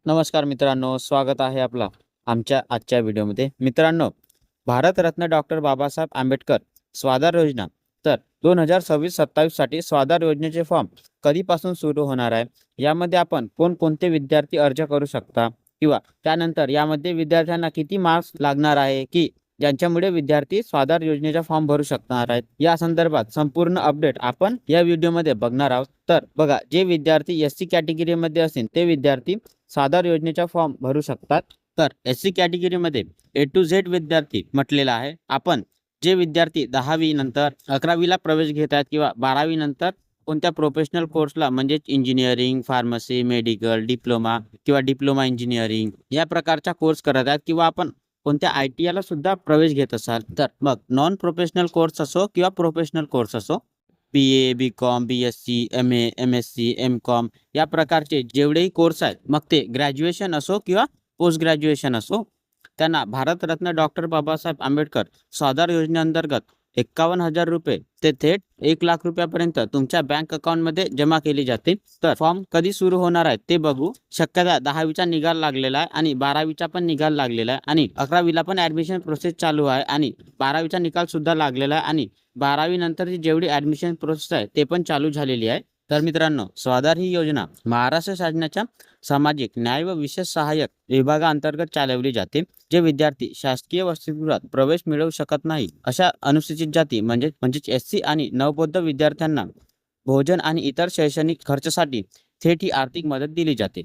नमस्कार मित्रांनो, स्वागत आहे आपला आमच्या आजच्या व्हिडिओमध्ये. मित्रांनो, भारतरत्न डॉक्टर बाबासाहेब आंबेडकर स्वाधार योजना तर 2026-27 साठी स्वाधार योजनेचे फॉर्म कधीपासून सुरू होणार आहे, यामध्ये आपण कोणकोणते विद्यार्थी अर्ज करू शकता किंवा त्यानंतर यामध्ये विद्यार्थ्यांना किती मार्क्स लागणार आहे की ज्यांच्यामुळे विद्यार्थी स्वाधार योजनेचा फॉर्म भरू शकणार आहेत, या संदर्भात संपूर्ण अपडेट आपण या व्हिडिओमध्ये बघणार आहोत. तर बघा, जे विद्यार्थी SC कॅटेगरीमध्ये असतील ते विद्यार्थी स्वाधार योजनेचा फॉर्म भरू शकतात. तर SC कॅटेगरीमध्ये A to Z विद्यार्थी म्हटलेला आहे. आपण जे विद्यार्थी 10वी नंतर 11वीला प्रवेश घेत आहेत किंवा 12वी नंतर कोणत्या प्रोफेशनल कोर्सला म्हणजे इंजिनिअरिंग, फार्मसी, मेडिकल, डिप्लोमा किंवा डिप्लोमा इंजिनिअरिंग या प्रकारचा कोर्स करत आहेत किंवा आपण कोणत्या ITIला सुद्धा प्रवेश घेत असाल, तर मग नॉन प्रोफेशनल कोर्स असो किंवा प्रोफेशनल कोर्स असो, BA, BCom, BSc, MA, MSc, MCom या प्रकारचे जेवढेही कोर्स आहेत, मग ते ग्रॅज्युएशन असो किंवा पोस्ट ग्रॅज्युएशन असो, त्यांना भारतरत्न डॉक्टर बाबासाहेब आंबेडकर स्वाधार योजनेअंतर्गत 51,000 रुपये ते थेट 1,00,000 रुपयापर्यंत तुमच्या बँक अकाउंटमध्ये जमा केली जाते. तर फॉर्म कधी सुरू होणार आहे ते बघू. शक्यता 10वीचा निकाल लागलेला आहे आणि 12वीचा पण निकाल लागलेला आहे आणि 11वीला पण ॲडमिशन प्रोसेस चालू आहे आणि 12वीचा निकाल सुद्धा लागलेला आहे आणि 12वी नंतरची जेवढी ॲडमिशन प्रोसेस आहे ते पण चालू झालेली आहे. तर मित्रांनो, स्वाधार ही योजना महाराष्ट्र शासनाच्या सामाजिक न्याय व विशेष सहाय्यक विभागाअंतर्गत चालवली जाते. जे विद्यार्थी शासकीय वसतिगृहात प्रवेश मिळवू शकत नाही अशा अनुसूचित जाती म्हणजेच SC आणि नवबौद्ध विद्यार्थ्यांना भोजन आणि इतर शैक्षणिक खर्चासाठी थेट ही आर्थिक मदत दिली जाते.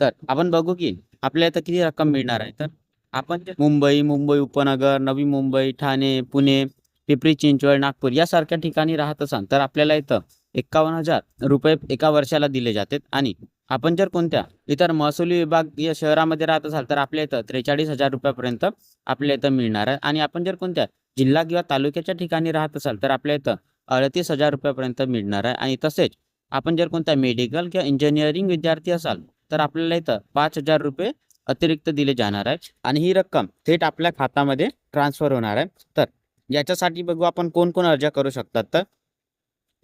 तर आपण बघू की आपल्याला इथं किती रक्कम मिळणार आहे. तर आपण मुंबई उपनगर, नवी मुंबई, ठाणे, पुणे, पिंपरी चिंचवड, नागपूर यासारख्या ठिकाणी राहत असाल तर आपल्याला इथं 51,000 रुपये एका वर्षाला दिले जातात आणि आपण जर कोणत्या इतर महसुली विभागीय शहरामध्ये राहत असाल तर आपल्या इथं 43,000 रुपयापर्यंत आपल्या इथं मिळणार आहे आणि आपण जर कोणत्या जिल्हा किंवा तालुक्याच्या ठिकाणी राहत असाल तर आपल्या इथं 38,000 रुपयापर्यंत मिळणार आहे. आणि तसेच आपण जर कोणत्या मेडिकल किंवा इंजिनिअरिंग विद्यार्थी असाल तर आपल्याला इथं 5,000 रुपये अतिरिक्त दिले जाणार आहे आणि ही रक्कम थेट आपल्या खात्यामध्ये ट्रान्सफर होणार आहे. तर याच्यासाठी बघू आपण कोण कोण अर्ज करू शकतात. तर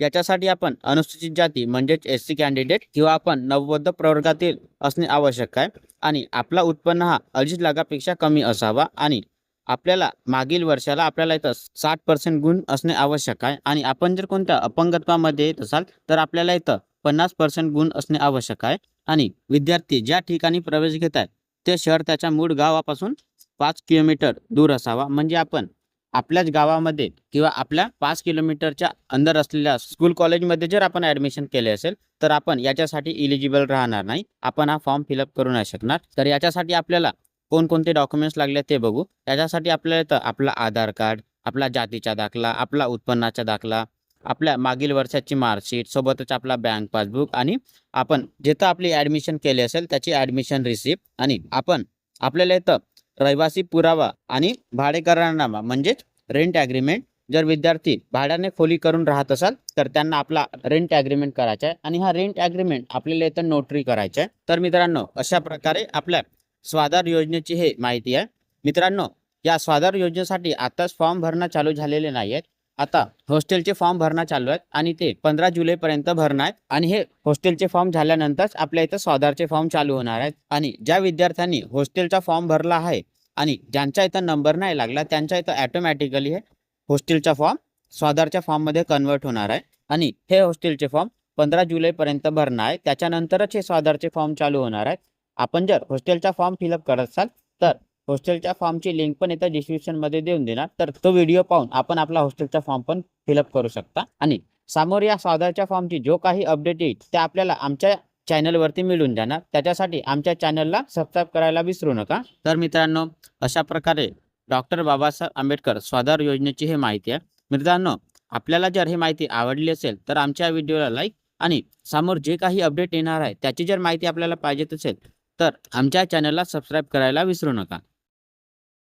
याच्यासाठी आपण अनुसूचित जाती म्हणजेच SC कॅन्डिडेट किंवा आपण नवबौद्ध प्रवर्गातील असणे आवश्यक आहे आणि आपला उत्पन्न हा 2.5 लाखापेक्षा कमी असावा आणि आपल्याला मागील वर्षाला आपल्याला इथं 60% गुण असणे आवश्यक आहे आणि आपण जर कोणत्या अपंगत्वामध्ये येत असाल तर आपल्याला इथं 50% गुण असणे आवश्यक आहे आणि विद्यार्थी ज्या ठिकाणी प्रवेश घेत आहेत ते शहर त्याच्या मूळ गावापासून 5 किलोमीटर दूर असावा. म्हणजे आपण आपल्याच गावामध्ये किंवा आपल्या 5 किलोमीटरच्या अंदर असलेल्या स्कूल कॉलेजमध्ये जर आपण ॲडमिशन केले असेल तर आपण याच्यासाठी इलिजिबल राहणार नाही. आपण हा फॉर्म फिलअप करू नाही शकणार. तर याच्यासाठी आपल्याला कोणकोणते डॉक्युमेंट्स लागले ते बघू. त्याच्यासाठी आपल्याला तर आपला आधार कार्ड, आपला जातीचा दाखला, आपला उत्पन्नाचा दाखला, आपल्या मागील वर्षाची मार्कशीट, सोबतच आपला बँक पासबुक आणि आपण जिथं आपली ॲडमिशन केली असेल त्याची ॲडमिशन रिसिप्ट आणि आपण आपल्याला इथं रहिवासी पुरावा आणि भाडेकरारनामा म्हणजेच रेंट ॲग्रीमेंट. जर विद्यार्थी भाड्याने खोली करून राहत असाल तर त्यांना आपला रेंट ॲग्रीमेंट करायचा आहे आणि हा रेंट ॲग्रीमेंट आपल्याला इथं नोटरी करायचा आहे. तर मित्रांनो, अशा प्रकारे आपल्या स्वाधार योजनेची हे माहिती आहे. मित्रांनो, या स्वाधार योजनेसाठी आताच फॉर्म भरणं चालू झालेले नाही आहेत. आता हॉस्टेलचे फॉर्म भरणं चालू आहेत आणि ते 15 जुलैपर्यंत भरणं आहेत आणि हे हॉस्टेलचे फॉर्म झाल्यानंतरच आपल्या इथं स्वाधारचे फॉर्म चालू होणार आहेत. आणि ज्या विद्यार्थ्यांनी हॉस्टेलचा फॉर्म भरला आहे आणि ज्यांच्या इथं नंबर नाही लागला त्यांच्या इथं ॲटोमॅटिकली हे हॉस्टेलचा फॉर्म स्वाधारच्या फॉर्ममध्ये कन्वर्ट होणार आहे आणि हे हॉस्टेलचे फॉर्म 15 जुलैपर्यंत भरणं आहे. त्याच्यानंतरच हे स्वाधारचे फॉर्म चालू होणार आहेत. आपण जर हॉस्टेलचा फॉर्म फिलअप करत असाल तर हॉस्टेलच्या फॉर्मची लिंक पण इथं डिस्क्रिप्शनमध्ये देऊन देणार. तर तो व्हिडिओ पाहून आपण आपला हॉस्टेलचा फॉर्म पण फिलअप करू शकता आणि समोर या स्वाधारच्या फॉर्मची जो काही अपडेट येईल ते आपल्याला आमच्या चॅनलवरती मिळून जाणार. त्याच्यासाठी आमच्या चॅनलला सबस्क्राईब करायला विसरू नका. तर मित्रांनो, अशा प्रकारे डॉक्टर बाबासाहेब आंबेडकर स्वाधार योजनेची हे माहिती आहे. मित्रांनो, आपल्याला जर ही माहिती आवडली असेल तर आमच्या व्हिडिओला लाईक आणि समोर जे काही अपडेट येणार आहे त्याची जर माहिती आपल्याला पाहिजे असेल तर आमच्या चॅनलला सबस्क्राईब करायला विसरू नका.